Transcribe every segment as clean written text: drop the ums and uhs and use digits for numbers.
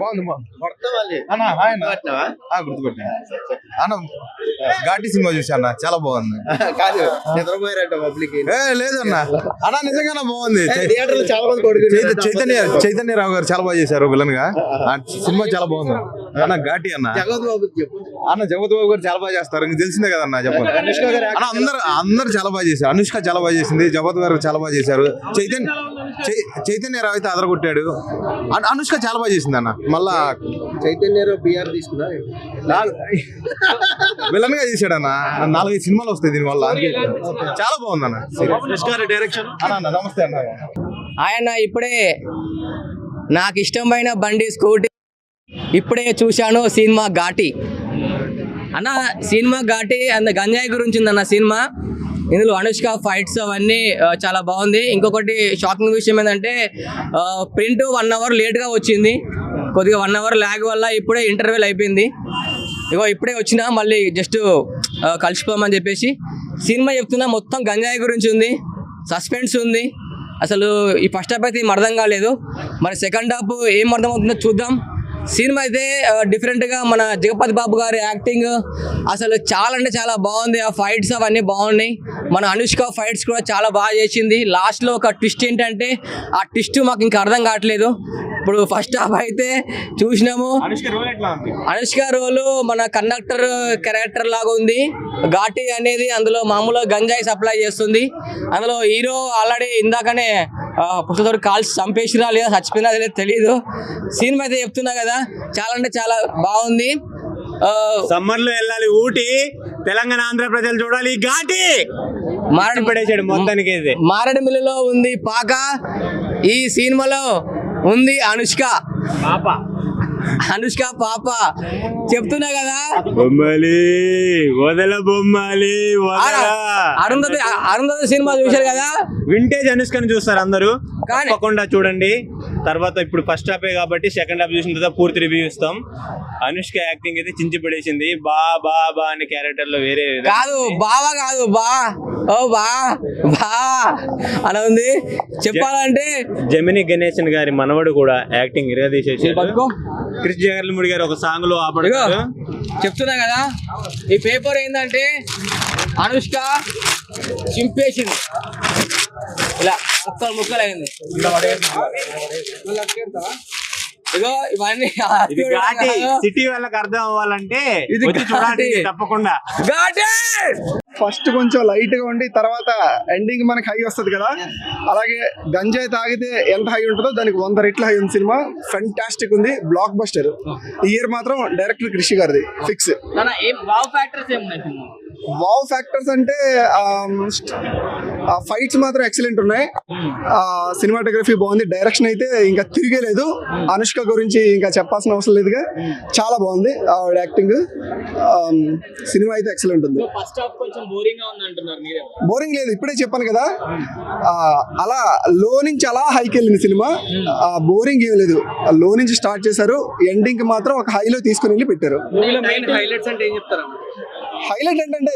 బాగుంది అన్న. గుర్తుపెట్టా అన్న. ఘాటి సినిమా చూసా అన్న, చాలా బాగుంది. లేదన్న అన్న, నిజంగానే బాగుంది. చైతన్యరావు గారు చాలా బాగా చేశారు విలన్ గా. సినిమా చాలా బాగుంది అన్న. ఘాటి అన్న. జగపతి బాబు గారు చాలా బాగా చేస్తారు, ఇంక తెలిసిందే కదన్న. చెప్పండి అన్న. అందరు చాలా బాగా చేశారు. అనుష్క చాలా బాగా చేసింది, జగపతి గారు చాలా బాగా చేశారు, చైతన్యరావు అయితే అదరగొట్టాడు, అనుష్క చాలా బాగా చేసింది అన్న. మళ్ళా చైతన్యరావు బిఆర్ తీసుకున్నా విలన్ గా చేశాడు అన్న. 4-5 సినిమాలు వస్తాయి దీని వల్ల. చాలా బాగుంది అన్న. డైరెక్షన్ అన్న నమస్తే అన్న. ఆయన ఇప్పుడే నాకు ఇష్టమైన బండి స్కూటీ ఇప్పుడే చూశాను, సినిమా ఘాటి అన్న. సినిమా ఘాటి అంత గంజాయి గురించి ఉందన్న సినిమా. ఇందులో అనుష్క ఫైట్స్ అవన్నీ చాలా బాగుంది. ఇంకొకటి షాకింగ్ విషయం ఏంటంటే ప్రింట్ 1 అవర్ లేట్గా వచ్చింది, కొద్దిగా 1 అవర్ ల్యాగ్ వల్ల ఇప్పుడే ఇంటర్వెల్ అయిపోయింది. ఇప్పుడే వచ్చినా మళ్ళీ జస్ట్ కలిసిపోమని చెప్పేసి సినిమా చెప్తున్నా. మొత్తం గంజాయి గురించి ఉంది, సస్పెన్స్ ఉంది. అసలు ఈ ఫస్ట్ హాఫ్ అయితే ఏం అర్థం కాలేదు, మరి సెకండ్ హాఫ్ ఏం అర్థమవుతుందో చూద్దాం. సినిమా అయితే డిఫరెంట్గా మన జగపతి బాబు గారి యాక్టింగ్ అసలు చాలా అంటే చాలా బాగుంది. ఆ ఫైట్స్ అవన్నీ బాగున్నాయి. మన అనుష్క ఫైట్స్ కూడా చాలా బాగా చేసింది. లాస్ట్లో ఒక ట్విస్ట్ ఏంటంటే ఆ ట్విస్ట్ మాకు ఇంకా అర్థం కావట్లేదు. ఇప్పుడు ఫస్ట్ హాఫ్ అయితే చూసినాము, అనుష్క రోలు మన కండక్టర్ క్యారెక్టర్ లాగా ఉంది. ఘాటి అనేది అందులో మామూలుగా గంజాయి సప్లై చేస్తుంది. అందులో హీరో ఆల్రెడీ ఇందాకనే పుస్తతో కాల్చి చంపేసినా లేదా చచ్చిపోయినా అనేది తెలియదు. సినిమా అయితే చెప్తున్నా కదా, చాలా అంటే చాలా బాగుంది. సమ్మర్ లో వెళ్ళాలి ఊటీ, తెలంగాణ ఆంధ్ర ప్రజలు చూడాలి ఘాటి. పడేసాడు మొత్తానికి. మారేడుమిల్లిలో ఉంది పాక, ఈ సినిమాలో ఉంది అనుష్క పాప. చెప్తున్నా కదా, బొమ్మాలి వదల బొమ్మాలి అరుంధతి సినిమా చూశారు కదా, వింటేజ్ అనుష్కని చూస్తారు అందరూ. తప్పకుండా చూడండి. తర్వాత ఇప్పుడు ఫస్ట్ హాఫే కాబట్టి సెకండ్ హాఫ్ చూసిన తర్వాత పూర్తి రివ్యూ ఇస్తాం. అనుష్క యాక్టింగ్ అయితే చించి పడేసింది. బా అనే క్యారెక్టర్ లో వేరే కాదు, బావా కాదు, బా అలా ఉంది. చెప్పాలంటే జమిని గణేశన్ గారి మనవడు కూడా యాక్టింగ్ ఇరగదీసేసాడు. క్రిష్ జగర్లమూడి గారు ఒక సాంగ్ లో ఆపడారు. చెప్తున్నా కదా, ఈ పేపర్ ఏంటంటే అనుష్క చింపేసింది, ఇలా ముక్కలు అయింది. ఇవన్నీ సిటీ వాళ్ళకి అర్థం అవ్వాలంటే చూడాలి తప్పకుండా. ఫస్ట్ కొంచెం లైట్ గా ఉండి తర్వాత ఎండింగ్ మనకి హై వస్తుంది కదా, అలాగే గంజాయి తాగితే ఎంత హై ఉంటుందో దానికి 100 రెట్లు హై ఉంది. సినిమా ఫెంటాస్టిక్ ఉంది, బ్లాక్ బస్టర్. ఈ ఇయర్ మాత్రం డైరెక్టర్ కృషి గారిది ఫిక్స్. వావ్ ఫ్యాక్టర్స్ అంటే ఫైట్స్ మాత్రం ఎక్సలెంట్ ఉన్నాయి, సినిమాటోగ్రఫీ బాగుంది, డైరెక్షన్ అయితే ఇంకా తిరిగేలేదు. అనుష్క గురించి ఇంకా చెప్పాల్సిన అవసరం లేదుగా, చాలా బాగుంది ఆవిడ యాక్టింగ్. సినిమా అయితే ఎక్సలెంట్ ఉంది. బోరింగ్ లేదు, ఇప్పుడే చెప్పాను కదా, అలా లో నుంచి అలా హైకి వెళ్ళింది సినిమా. బోరింగ్ ఏం లేదు, లో నుంచి స్టార్ట్ చేశారు, ఎండింగ్ మాత్రం ఒక హైలో తీసుకుని వెళ్ళి పెట్టారు. హైలైట్ ఏంటంటే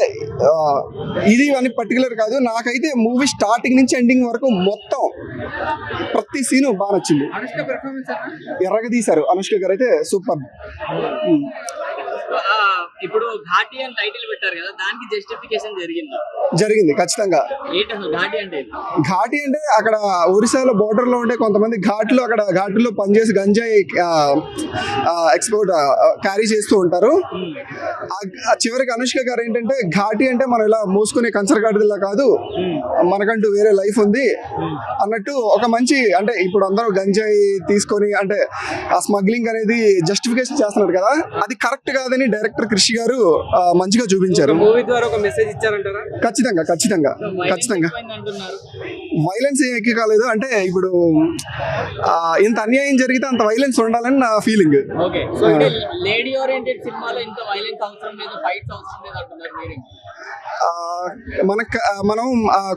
ఇది అని పర్టికులర్ కాదు, నాకైతే మూవీ స్టార్టింగ్ నుంచి ఎండింగ్ వరకు మొత్తం ప్రతి సీను బాగా నచ్చింది. ఎర్రగా తీశారు అనుష్క గారు అయితే సూపర్. ఇప్పుడు ఘాటి అని టైటిల్ పెట్టారు కదా, దానికి జస్టిఫికేషన్ జరిగింది ఖచ్చితంగా. ఘాటి అంటే అక్కడ ఒరిస్సాలో బోర్డర్ లో ఉండే కొంతమంది ఘాట్లు, అక్కడ ఘాట్లో పనిచేసి గంజాయి ఎక్స్పోర్ట్ క్యారీ చేస్తూ ఉంటారు. చివరికి అనుష్క గారు ఏంటంటే ఘాటి అంటే మనం ఇలా మోసుకునే కంచరగాడిలా కాదు, మనకంటూ వేరే లైఫ్ ఉంది అన్నట్టు ఒక మంచి, అంటే ఇప్పుడు అందరూ గంజాయి తీసుకొని అంటే ఆ స్మగ్లింగ్ అనేది జస్టిఫికేషన్ చేస్తున్నారు కదా, అది కరెక్ట్ కాదని డైరెక్టర్ కృషి గారు మంచిగా చూపించారు. మూవీ ద్వారా ఒక మెసేజ్ ఇచ్చారంటారా? ఖచ్చితంగా వైలెన్స్ ఎక్కి కాలేదు, అంటే ఇప్పుడు ఇంత అన్యాయం జరిగితే అంత వైలెన్స్ ఉండాలని నా ఫీలింగ్. మనం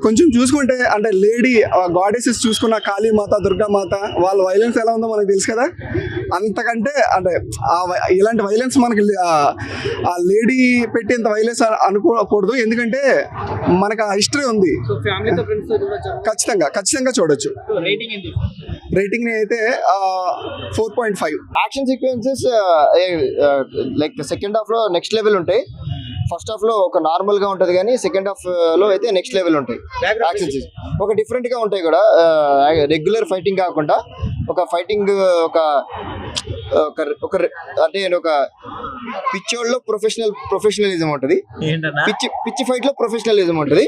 కొంచెం చూసుకుంటే అంటే లేడీ గాడెసెస్ చూసుకున్న కాళీమాత, దుర్గామాత, వాళ్ళ వైలెన్స్ ఎలా ఉందో మనకు తెలుసు కదా. అంతకంటే అంటే ఇలాంటి వైలెన్స్ మనకి ఆ లేడీ పెట్టేంత వైలెన్స్ అనుకోకూడదు, ఎందుకంటే మనకు ఆ హిస్టరీ ఉంది. ఖచ్చితంగా చూడొచ్చు. రేటింగ్ ని అయితే 4.5. Action sequences like second half లో నెక్స్ట్ లెవెల్ ఉంటాయి. ఫస్ట్ హాఫ్ లో ఒక నార్మల్ గా ఉంటది కానీ సెకండ్ హాఫ్ లో అయితే నెక్స్ట్ లెవెల్ ఉంటాయి. యాక్షన్ సీన్స్ ఒక డిఫరెంట్ గా ఉంటాయి కూడా, రెగ్యులర్ ఫైటింగ్ కాకుండా ఒక ఫైటింగ్ ఒక అంటే ఒక పిచ్చోళ్ళలో ప్రొఫెషనలిజం ఉంటుంది, పిచ్చి ఫైట్ లో ప్రొఫెషనలిజం ఉంటుంది.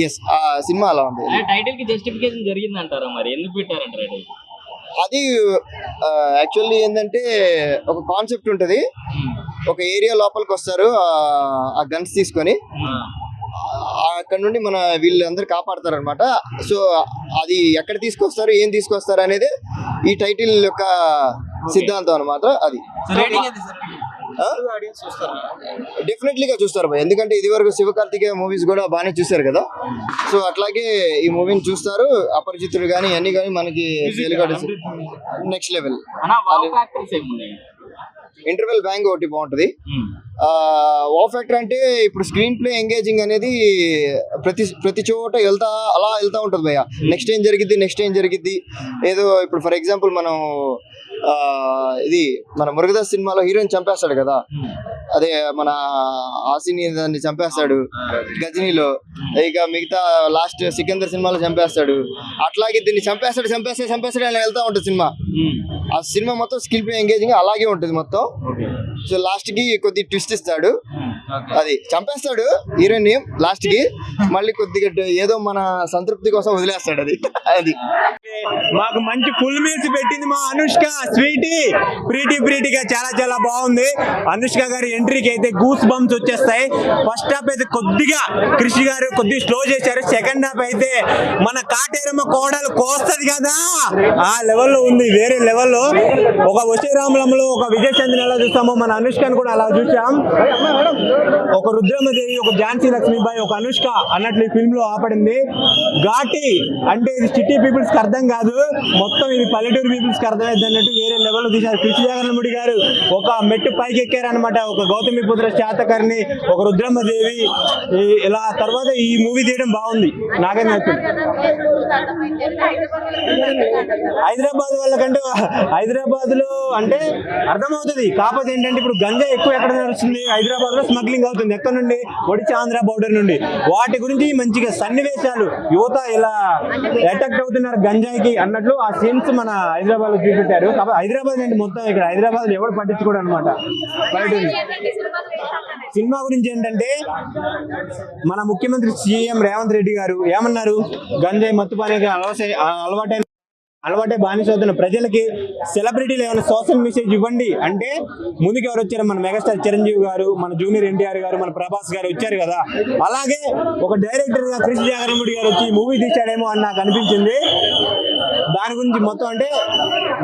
ఎస్, ఆ సినిమా అలా ఉంది. టైటిల్ కి జస్టిఫికేషన్ జరిగింది అంటారా మరి, ఎందుకు పెట్టారంటారు? అది యాక్చువల్లీ ఏంటంటే ఒక కాన్సెప్ట్ ఉంటుంది. ఒక ఏరియా లోపలికి వస్తారు ఆ గన్స్ తీసుకొని, అక్కడ నుండి మన వీళ్ళందరూ కాపాడతారు అనమాట. సో అది ఎక్కడ తీసుకొస్తారు, ఏం తీసుకొస్తారు అనేది ఈ టైటిల్ యొక్క సిద్ధాంతం అనమాట. అది డెఫినెట్లీగా చూస్తారు భయ్, ఎందుకంటే ఇది వరకు శివకార్తికేయ మూవీస్ కూడా బాగానే చూసారు కదా. సో అట్లాగే ఈ మూవీని చూస్తారు. అపరిచితుడు కానీ అన్ని కానీ మనకి నెక్స్ట్ లెవెల్. ఇంటర్వెల్ బ్యాంగ్ ఒకటి బాగుంటది. వావ్ ఫ్యాక్టర్ అంటే ఇప్పుడు స్క్రీన్ ప్లే ఎంగేజింగ్ అనేది ప్రతి చోట అలా వెళ్తా ఉంటది భయ్య. నెక్స్ట్ ఏం జరిగిద్ది ఏదో ఇప్పుడు ఫర్ ఎగ్జాంపుల్ మనం ఇది మన మురుగదాస్ సినిమాలో హీరోయిన్ చంపేస్తాడు కదా, అదే మన ఆసిని దాన్ని చంపేస్తాడు గజనీలో, ఇక మిగతా లాస్ట్ సికందర్ సినిమాలో చంపేస్తాడు. అట్లాగే దీన్ని చంపేస్తాడు అలా వెళ్తా ఉంటుంది సినిమా. ఆ సినిమా మొత్తం స్కిల్ ప్లే ఎంగేజింగ్ అలాగే ఉంటుంది మొత్తం. సో లాస్ట్ కి కొద్ది ట్విస్ట్ ఇస్తాడు, అది చంపేస్తాడు హీరోయిన్ లాస్ట్ కి, మళ్ళీ కొద్దిగా ఏదో మన సంతృప్తి కోసం వదిలేస్తాడు. అది మాకు మంచి ఫుల్ మీల్స్ పెట్టింది మా అనుష్క. స్వీటీ ప్రీతిగా చాలా బాగుంది. అనుష్క గారి ఎంట్రీకి అయితే గూస్ బంప్స్ వచ్చేస్తాయి. ఫస్ట్ హాఫ్ అయితే కొద్దిగా కృషి గారు కొద్దిగా స్లో చేశారు. సెకండ్ హాఫ్ అయితే మన కాటేరమ్మ కోడలు కోస్తది కదా, ఆ లెవెల్లో ఉంది, వేరే లెవెల్లో. ఒక వశీరాములంలో ఒక విజయచంద్రన్ ఎలా చూస్తామో మన అనుష్కను కూడా అలా చూసాం. ఒక రుద్రమదేవి, ఒక ఝాన్సీ లక్ష్మీబాయి, ఒక అనుష్క అన్నట్లు ఈ ఫిల్మ్ లో ఆపడింది. ఘాటి అంటే ఇది సిటీ పీపుల్స్ కి అర్థం కాదు, మొత్తం ఇది పల్లెటూరు పీపుల్స్ కి అర్థమైంది అన్నట్టు వేరే లెవెల్లో తీశారు. కృష్ణ జగన్మూడి గారు ఒక మెట్టు పైకి ఎక్కారనమాట. ఒక గౌతమిపుత్ర శాతకర్ణి, ఒక రుద్రమదేవి, ఇలా తర్వాత ఈ మూవీ తీయడం బాగుంది, నాకైతే నచ్చింది. హైదరాబాద్ లో అంటే అర్థమవుతుంది, కాకపోతే ఏంటంటే ఇప్పుడు గంజా ఎక్కువ ఎక్కడ నడుస్తుంది, హైదరాబాద్ లో స్మగ్లింగ్ అవుతుంది. ఎక్కడ నుండి? ఒడిశా ఆంధ్ర బోర్డర్ నుండి. వాటి గురించి మంచిగా సన్నివేశాలు, యువత ఇలా అటాక్ట్ అవుతున్నారు గంజాయికి అన్నట్లు ఆ సీన్స్ మన హైదరాబాద్ లో చూపెట్టారు. కాబట్టి హైదరాబాద్ అంటే మొత్తం ఇక్కడ హైదరాబాద్ ఎవరు పట్టించుకోడు అనమాట. సినిమా గురించి ఏంటంటే మన ముఖ్యమంత్రి సీఎం రేవంత్ రెడ్డి గారు ఏమన్నారు, గంజాయి మత్తుపానికి అలవాటే బానిస అవుతున్న ప్రజలకి సెలబ్రిటీలు ఏమైనా సోషల్ మెసేజ్ ఇవ్వండి అంటే ముందుకు ఎవరు వచ్చారు? మన మెగాస్టార్ చిరంజీవి గారు, మన జూనియర్ ఎన్టీఆర్ గారు, మన ప్రభాస్ గారు వచ్చారు కదా. అలాగే ఒక డైరెక్టర్ గా కృష్ణ జగన్మూడి గారు వచ్చి మూవీ తీశాడేమో అని నాకు అనిపించింది. దాని గురించి మొత్తం అంటే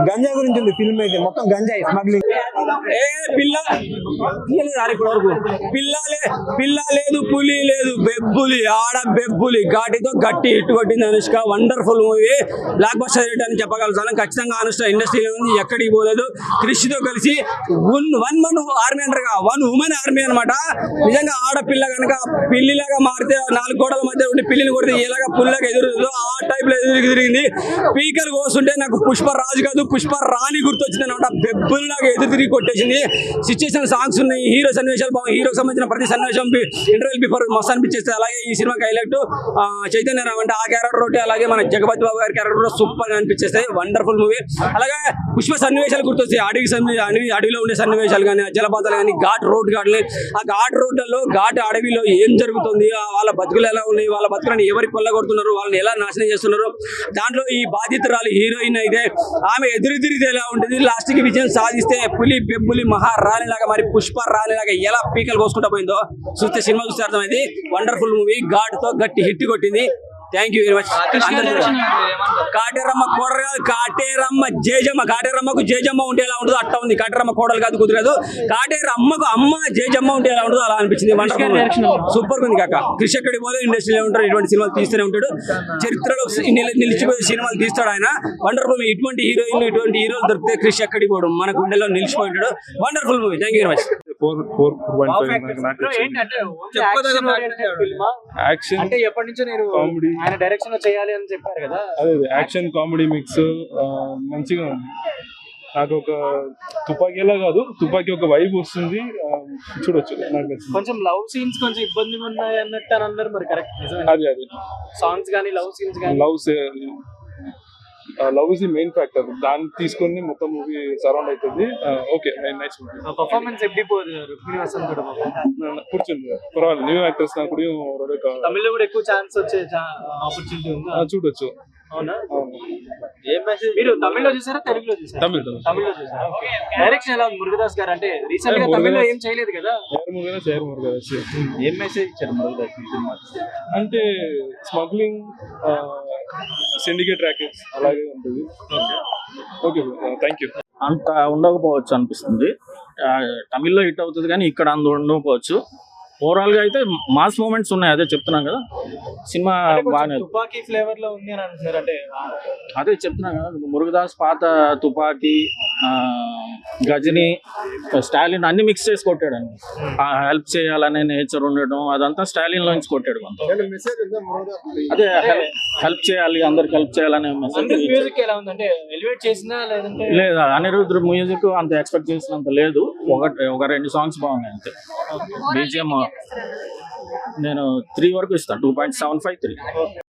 గంజాయి గురించి ఉంది ఫిల్మ్ అయితే, మొత్తం గంజాయి స్మగ్లింగ్. పిల్ల లేదు, పులి లేదు, బెబ్బులి ఆడ బెబ్బులి, ఘాటితో గట్టి హిట్ కొట్టింది Anushka. Wonderful movie, block buster hit అని చెప్పగలుగుతాను. ఖచ్చితంగా అనుష్క ఇండస్ట్రీలో ఉంది, ఎక్కడికి పోలేదు. కృషితో కలిసి వన్ ఆర్మీ అంటారుగా, వన్ ఉమెన్ ఆర్మీ అనమాట. నిజంగా ఆడపిల్ల కనుక పిల్లిలాగా మారితే 4 గోడల మధ్య ఉండి పిల్లిని కొడితే ఎలాగా పుల్లాగా ఎదురుతుందో ఆ టైప్ లో తిరిగింది. పీకలు కోస్తుంటే నాకు పుష్ప రాజు కాదు పుష్ప రాణి గుర్తొచ్చింది అనమాట. బెబ్బుల్లాగా ఎదురు తిరిగి కొట్టేసింది. సిచ్యుయేషన్ సాంగ్స్ ఉన్నాయి, హీరో సన్నివేశాలు బాగుంది. హీరోకి సంబంధించిన ప్రతి సన్నివేశం ఇంటర్వెల్ బిఫోర్ మస్తు అనిపించేస్తుంది. అలాగే ఈ సినిమాకి హైలైట్ చైతన్య రావు అంటే ఆ క్యారెక్టర్ ఒకటి, అలాగే మన జగపతి బాబు గారి క్యారెక్టర్ కూడా సూపర్ గా అనిపించేస్తాయి. Wonderful movie. అలాగే పుష్ప సన్నివేశాలు గుర్తొస్తాయి. అడవిలో ఉండే సన్నివేశాలు కానీ, జలపాతాలు కానీ, ఘాట్ రోడ్ ఆ ఘాట్ రోడ్లలో ఘాట్ అడవిలో ఏం జరుగుతుంది, వాళ్ళ బతుకులు ఎలా ఉన్నాయి, వాళ్ళ బతుకులను ఎవరి కొల్లగొడుతున్నారు, వాళ్ళని ఎలా నాశనం చేస్తున్నారు. దాంట్లో ఈ బాధితురాలు హీరోయిన్ అయితే ఆమె ఎదురు తిరిగితే ఎలా ఉంటుంది, లాస్ట్ కి విజయం సాధిస్తే పులి బెబ్బులి మహారాణి లాగా మరి పుష్ప రాణి లాగా ఎలా పీకలు కోసుకుంటా పోయిందో చూస్తే సినిమా చూస్తే అర్థమైంది. వండర్ఫుల్ మూవీ, ఘాట్ తో గట్టి హిట్ కొట్టింది. Thank you very much. Kateramma కోడలు కాదు, కాటేరమ్మ జేజమ్మ. కాటేరమ్మకు జేజమ్మ ఉంటే ఎలా ఉంటుందో అట్లా ఉంది. కాటేరమ్మ కోడలు కాదు, కుదరదు. కాటేరమ్మకు అమ్మ జేజమ్మ ఉంటే ఎలా ఉంటుందో అలా అనిపించింది. సూపర్ ఉంది కాక. కృషి ఎక్కడికి పోతే ఇండస్ట్రీలో ఉంటాడు, ఇటువంటి సినిమాలు తీస్తూనే ఉంటాడు. చరిత్రలో నిలిచిపోయే సినిమాలు తీస్తాడు ఆయన. వండర్ఫుల్. ఇటువంటి హీరోయిన్లు ఇటువంటి హీరోలు దొరికితే కృషి ఎక్కడికి పోవడం మన గుండెలో నిలిచిపోయి ఉంటాడు. Wonderful movie. Thank you very much. Action అంటే ఎప్పటి నుంచో నేను కామెడీ ఆయన డైరెక్షన్ లో చేయాలి అని చెప్పారు కదా. అదే యాక్షన్ కామెడీ మిక్స్ మంచిగా ఉంది. నాకు ఒక తుపాకీలా కాదు, తుపాకీ ఒక వైబ్ వస్తుంది, చూడొచ్చు. నాకు నచ్చింది. కొంచెం లవ్ సీన్స్ కొంచెం ఇబ్బందిగా ఉన్నాయి అన్నట్టు అని అన్నారు, మరి కరెక్ట్ నిజమే. అది సాంగ్స్ కానీ లవ్ సీన్స్ కానీ love is the main factor. దాన్ని తీసుకొని మొత్తం మూవీ సరౌండ్ అవుతుంది. Okay, nice movie. పర్ఫార్మెన్స్ எப்படி போகுது ருக்மிணி வசந்தோட కూర్చుంది పర్వాలేదు. న్యూ యాక్టర్స్ నాకు తమిళ్లో కూడా ఎక్కువ ఛాన్స్ వచ్చే ఆపర్చునిటీ ఉందా? చూడొచ్చు. అవునా? ఏం మెసేజ్ మీరు తమిళ్లో చూసారా తెలుగులో చూసారా? తమిళ్లో చూసారా? డైరెక్షన్ ఎలా ఉంది మురుగదాస్ గారు? అంటే రీసెంట్ గా తమిళ్లో ఏం చేయలేదు కదా. ఏం మెసేజ్ ఇచ్చారు మురుగదాస్ ఈ సినిమా? అంటే స్మగ్లింగ్, సిండికేట్ ర్యాకెట్స్ అలాగే ఉంటుంది. Okay, thank you. అంత ఉండకపోవచ్చు అనిపిస్తుంది. తమిళ్లో హిట్ అవుతుంది కానీ ఇక్కడ అంత ఉండకపోవచ్చు. ఓవరాల్ గా అయితే మాస్ మూమెంట్స్ ఉన్నాయి, అదే చెప్తున్నాం కదా. సినిమా బాగానే తుపాకీ ఫ్లేవర్ లో ఉంది అని అంటున్నారు. అంటే అదే చెప్తున్నాం కదా, మురుగదాస్ పాత తుపాకీ, గజని, స్టాలిన్ అన్ని మిక్స్ చేసి కొట్టాడు అండి. హెల్ప్ చేయాలనే నేచర్ ఉండడం అదంతా స్టాలిన్ లోంచి కొట్టాడు. అదే హెల్ప్ చేయాలి, అందరికి హెల్ప్ చేయాలనే మెసేజ్. మ్యూజిక్ ఎలా ఉంది? అంటే ఎలివేట్ చేసినా లేదంటే లేదా అనిరుద్ధ్ మ్యూజిక్ అంత ఎక్స్పెక్ట్ చేసినంత లేదు. ఒక 2 సాంగ్స్ బాగున్నాయి అంతే. బీజిఎం నేను 3 వరకు ఇస్తాను, 2.75, 3.